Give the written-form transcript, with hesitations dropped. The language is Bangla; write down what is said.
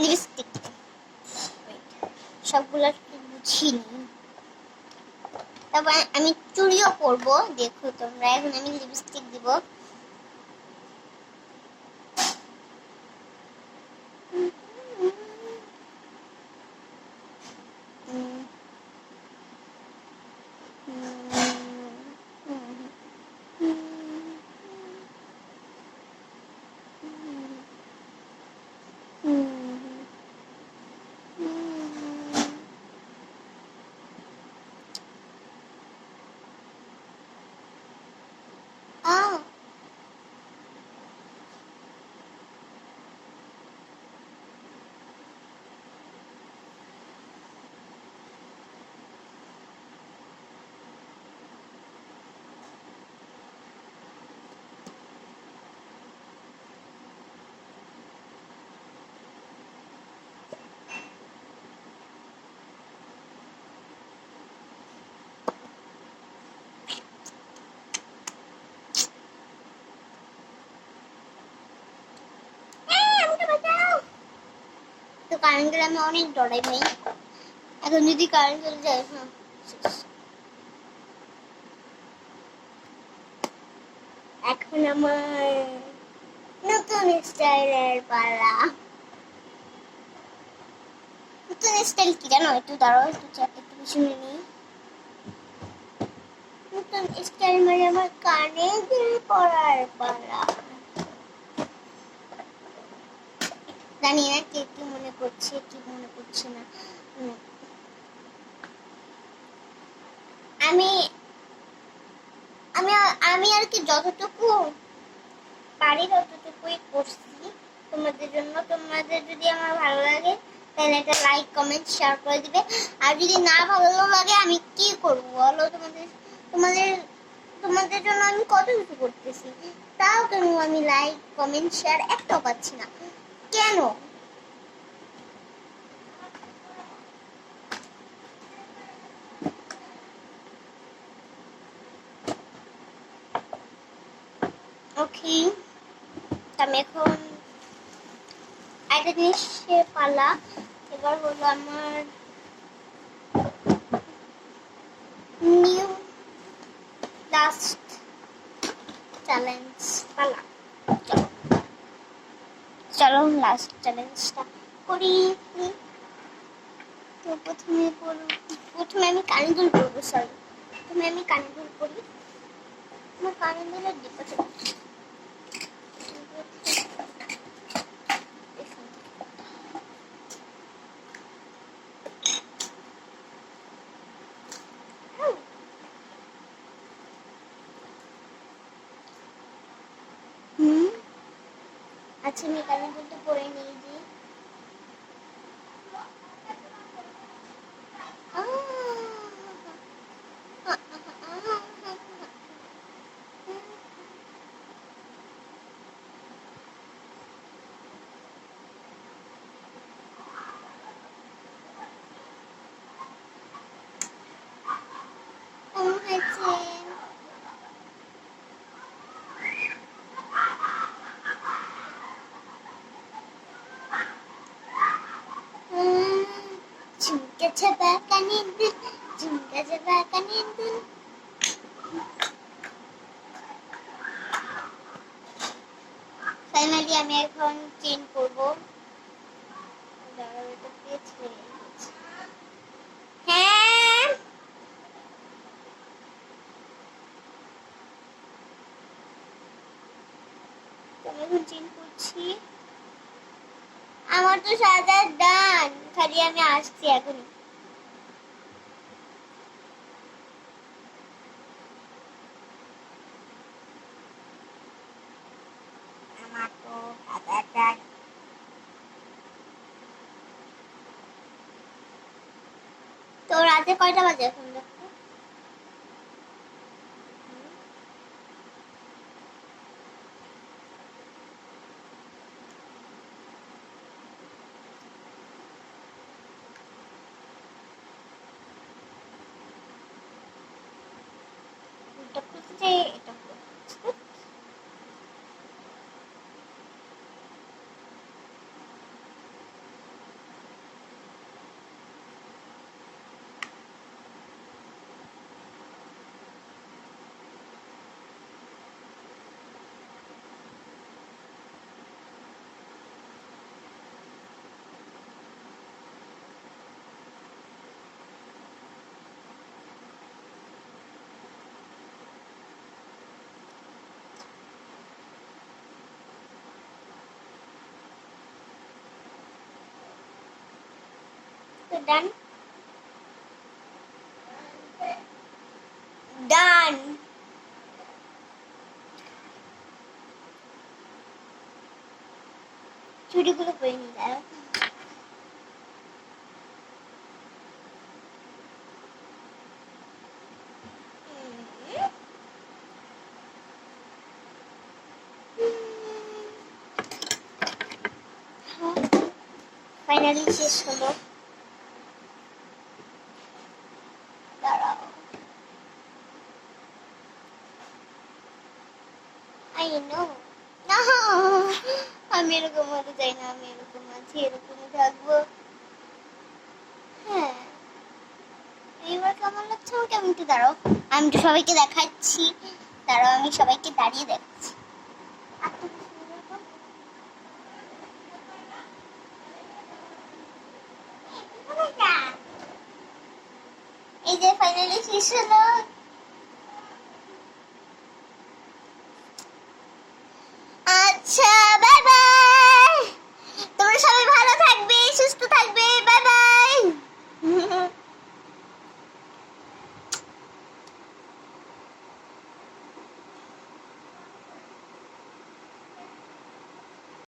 লিপস্টিক সবগুলো বুঝিনি। তারপর আমি চুড়িও পরবো, দেখো তোমরা। এখন আমি লিপস্টিক দিব। কারেন্ট গেলে আমি অনেক ডরাই ভাই। এখন যদি কারেন্ট চলে যায়, এখন আমার নতুন স্টাইলের পালা। নতুন স্টাইল কি জানো? একটু দাঁড়াও, একটু চ্যাটটা একটু শুনে নিই। নতুন স্টাইল মানে আমার কানে দিয়ে পড়ার পালা। জানি না কে কি মনে করছে, কি মনে করছে না। আমি আমি আমি আর কি যতটুকু পারি ততটুকুই করছি তোমাদের জন্য। তোমাদের যদি আমার ভালো লাগে তাহলে একটা লাইক কমেন্ট শেয়ার করে দিবে। আর যদি না ভালো লাগে আমি কি করবো বলো? তোমাদের তোমাদের তোমাদের জন্য আমি কত কিছু করতেছি, তাও কেন আমি লাইক কমেন্ট শেয়ার একটাও পাচ্ছি না কেন? ওকে, আমি এখন একটা জিনিসের পালা। এবার হলো আমার নিউ লাস্ট চ্যালেঞ্জ পালা। চলো লাস্ট চ্যালেঞ্জটা করি। তো প্রথমে আমি কানের করবো। সরি, প্রথমে আমি কানের করি। আমার কানের দুলের দিকে আচ্ছা, আমি কানের দুলটা পরে নিয়ে যাই। ফাইনালি আমি এখন চেঞ্জ করবো। হ্যাঁ, আমি এখন চেঞ্জ করছি। আমার তো সাজা ডান, খালি আমি আসছি এখনই। আমার তো সাজা ডান। তো রাতে কয়টা বাজে এখন দেখো? এটা খুঁজছে, এটা খুঁজছে। ডান ডান। চুড়িগুলো পরে নিয়ে যাও। ফাইনালি শেষ হলো। দাঁড়াও, আই নো না, আমি এরকম হতে চাই না। আমি এরকম আছি, এরকমই থাকবো। হ্যাঁ, এইবার কেমন লাগছে আমাকে? আমি একটু দাঁড়াও, আমি একটু সবাইকে দেখাচ্ছি। দাঁড়াও, আমি সবাইকে দাঁড়িয়ে দেখাচ্ছি। এই যে ফাইনালি শেষ হলো।